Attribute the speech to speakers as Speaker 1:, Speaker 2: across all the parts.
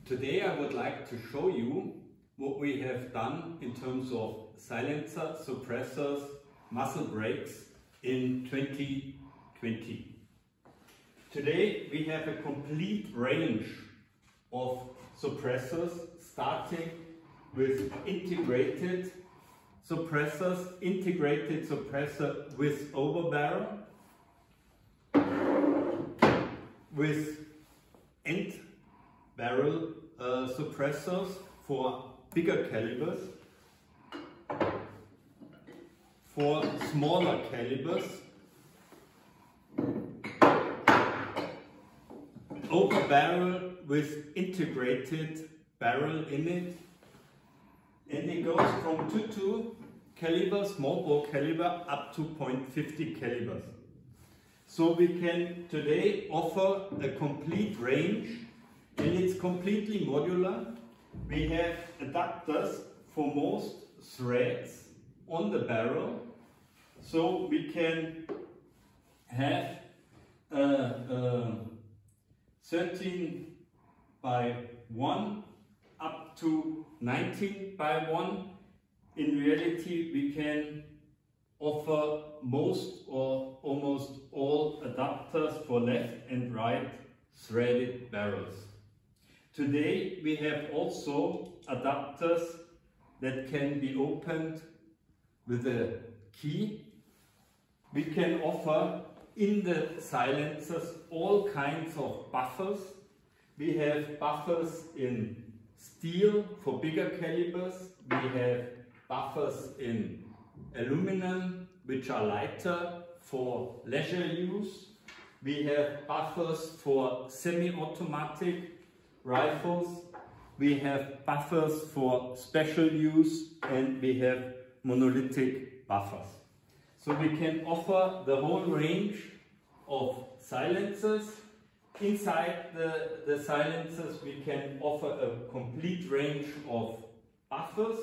Speaker 1: Today I would like to show you what we have done in terms of silencer, suppressors, muzzle brakes in 2020. Today we have a complete range of suppressors, starting with integrated suppressors, integrated suppressor with overbarrel, with end barrel suppressors for bigger calibers, for smaller calibers, over barrel with integrated barrel in it, and it goes from 22 caliber, small bore caliber, up to .50 calibers. So we can today offer a complete range, and it's completely modular. We have adapters for most threads on the barrel, so we can have 13 by 1 up to 19 by 1. In reality, we can offer most or almost all adapters for left and right threaded barrels. Today we have also adapters that can be opened with a key. We can offer in the silencers all kinds of buffers. We have buffers in steel for bigger calibers. We have buffers in aluminum, which are lighter for leisure use. We have buffers for semi-automatic rifles. We have buffers for special use, and we have monolithic buffers. So we can offer the whole range of silencers. Inside the silencers we can offer a complete range of buffers,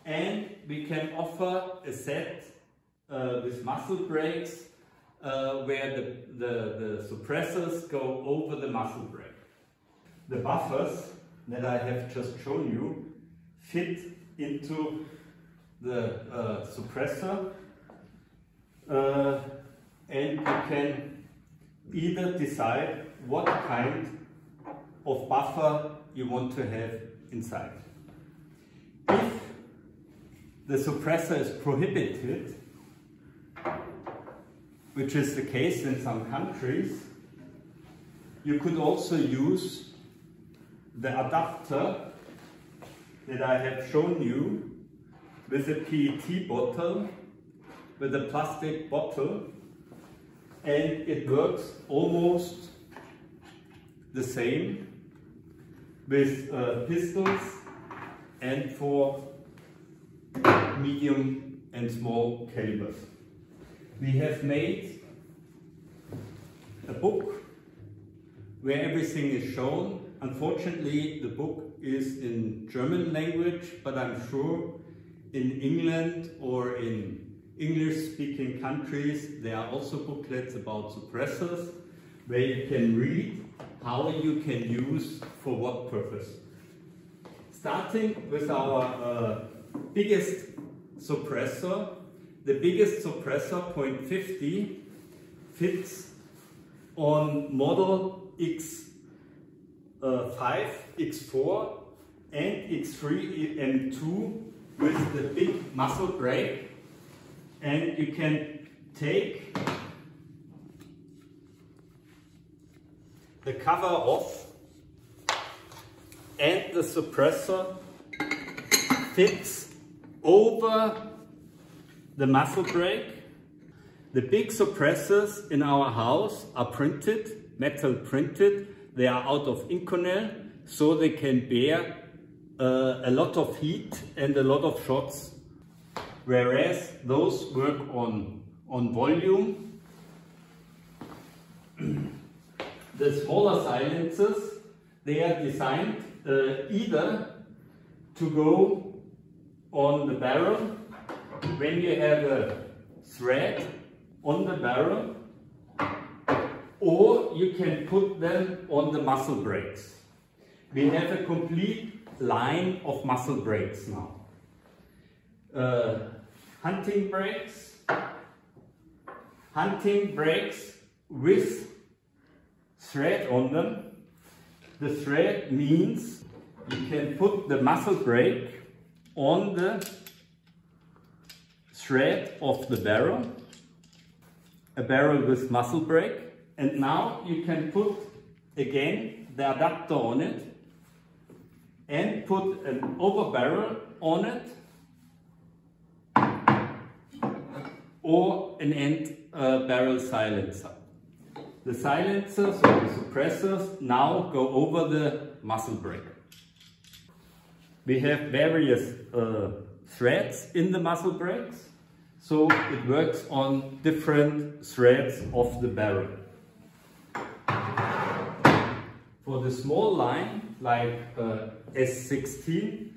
Speaker 1: and we can offer a set with muzzle brakes where the suppressors go over the muzzle brake. The buffers that I have just shown you fit into the suppressor, and you can either decide what kind of buffer you want to have inside. If the suppressor is prohibited, which is the case in some countries, you could also use the adapter that I have shown you with a PET bottle, with a plastic bottle, and it works almost the same with pistols and for medium and small calibers. We have made a book where everything is shown. Unfortunately, the book is in German language, but I'm sure in England or in English-speaking countries there are also booklets about suppressors where you can read how you can use for what purpose. Starting with our biggest suppressor. The biggest suppressor, .50, fits on model X5, X4 and X3 M2 with the big muzzle brake, and you can take the cover off and the suppressor fits over the muzzle brake. The big suppressors in our house are printed, metal printed. They are out of Inconel, so they can bear a lot of heat and a lot of shots, whereas those work on volume. The smaller silencers, they are designed either to go on the barrel when you have a thread on the barrel, or you can put them on the muzzle brakes. we have a complete line of muzzle brakes now. Hunting brakes with thread on them. The thread means you can put the muzzle brake on the thread of the barrel, a barrel with muzzle brake, and now you can put again the adapter on it and put an over barrel on it or an end barrel silencer. The silencers or the suppressors now go over the muzzle brake. We have various threads in the muzzle brakes, so it works on different threads of the barrel. For the small line, like S16,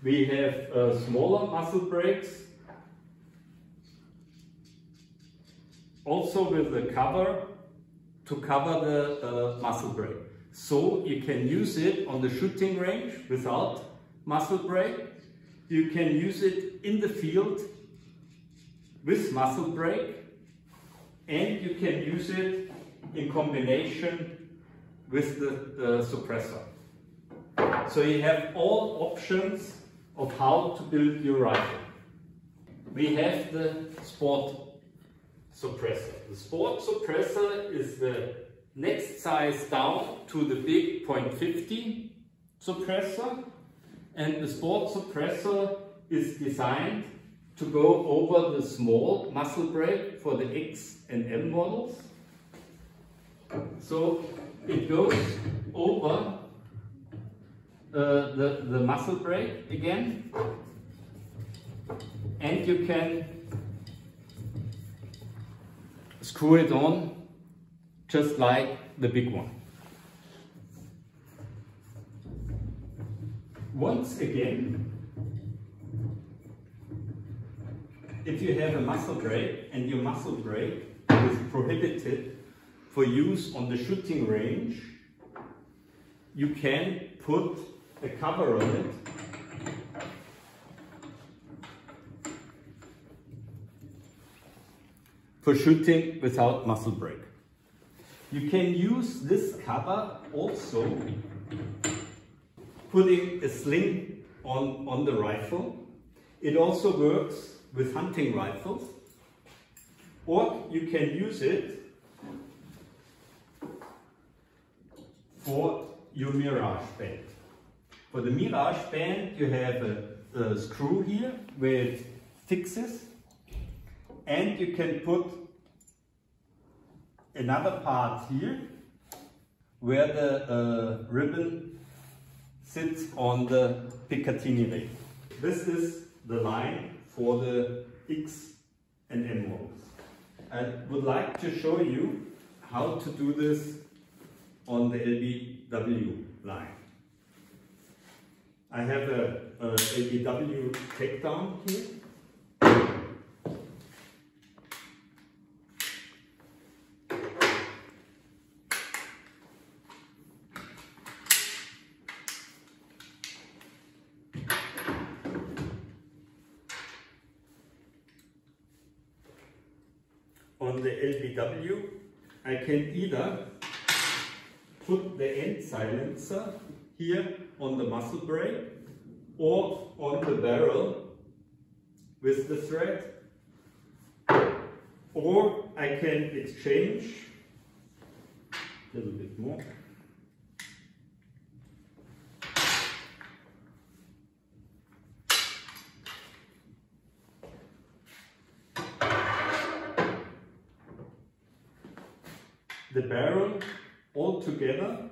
Speaker 1: we have smaller muzzle brakes, also with a cover to cover the muzzle brake. So you can use it on the shooting range without muzzle brake. You can use it in the field with muzzle brake, and you can use it in combination with the suppressor. So you have all options of how to build your rifle. We have the sport suppressor. The sport suppressor is the next size down to the big .50 suppressor, and the sport suppressor is designed to go over the small muzzle brake for the X and M models. So it goes over the muzzle brake again, and you can screw it on just like the big one. Once again, if you have a muzzle brake and your muzzle brake is prohibited for use on the shooting range, you can put a cover on it for shooting without muzzle brake. You can use this cover also putting a sling on the rifle. It also works with hunting rifles, or you can use it for your mirage band. For the mirage band, you have a screw here where it fixes, and you can put another part here where the ribbon sits on the Picatinny ring. This is the line for the X and M models. I would like to show you how to do this on the LBW line. I have a LBW takedown here. On the LBW, I can either put the end silencer here on the muzzle brake or on the barrel with the thread, or I can exchange a little bit more. The barrel all together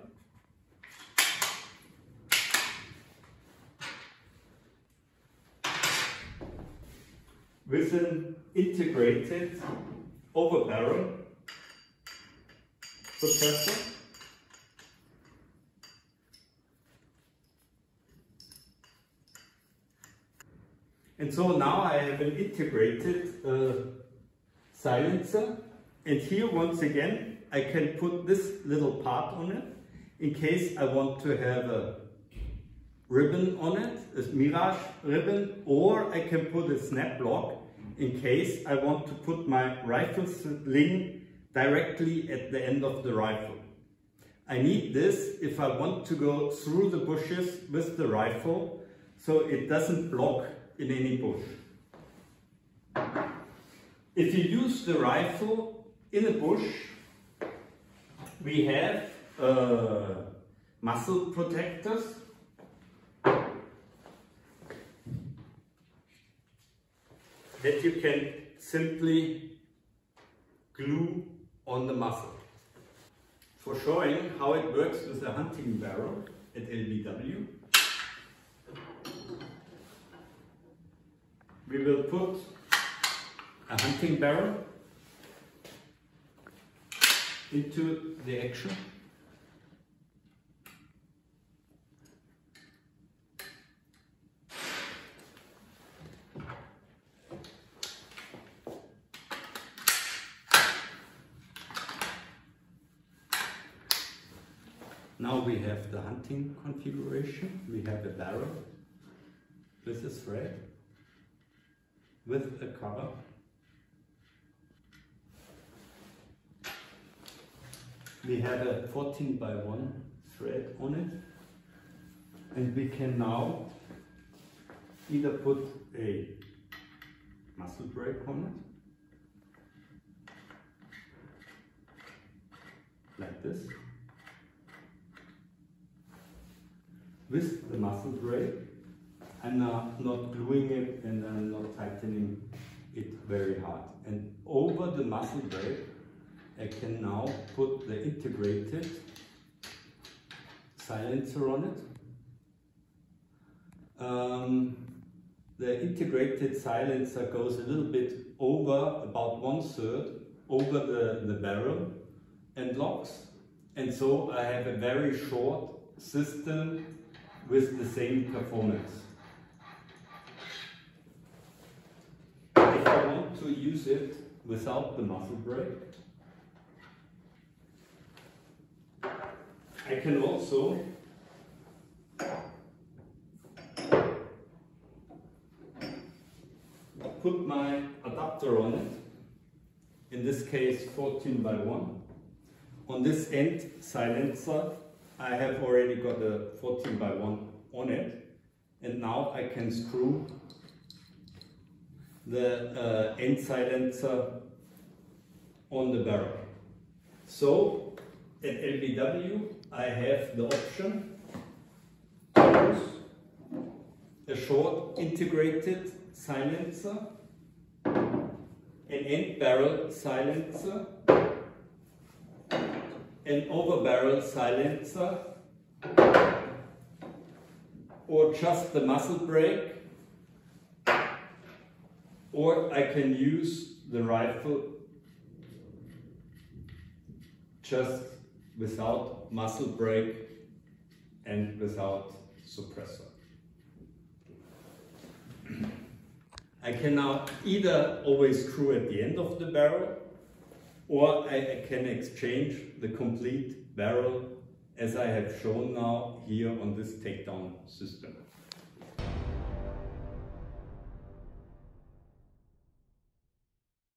Speaker 1: with an integrated over barrel suppressor. And so now I have an integrated silencer, and here once again I can put this little part on it, in case I want to have a ribbon on it, a mirage ribbon, or I can put a snap lock in case I want to put my rifle sling directly at the end of the rifle. I need this if I want to go through the bushes with the rifle so it doesn't block in any bush. If you use the rifle in a bush, we have muzzle protectors. That you can simply glue on the muzzle. For showing how it works with a hunting barrel at LBW, we will put a hunting barrel into the action. Now we have the hunting configuration. We have a barrel with a thread, with a cover. We have a 14 by 1 thread on it, and we can now either put a muzzle brake on it, like this. With the muzzle brake, I'm not gluing it and I'm not tightening it very hard. And over the muzzle brake, I can now put the integrated silencer on it. The integrated silencer goes a little bit over, about 1/3 over the barrel and locks. And so I have a very short system with the same performance. If I want to use it without the muzzle brake, I can also put my adapter on it, in this case 14 by 1. On this end silencer, I have already got a 14 by 1 on it, and now I can screw the end silencer on the barrel. So at LBW I have the option to use a short integrated silencer, an end barrel silencer, an over barrel silencer, or just the muzzle brake, or I can use the rifle just without muzzle brake and without suppressor. I can now either always screw at the end of the barrel, or I can exchange the complete barrel as I have shown now here on this takedown system.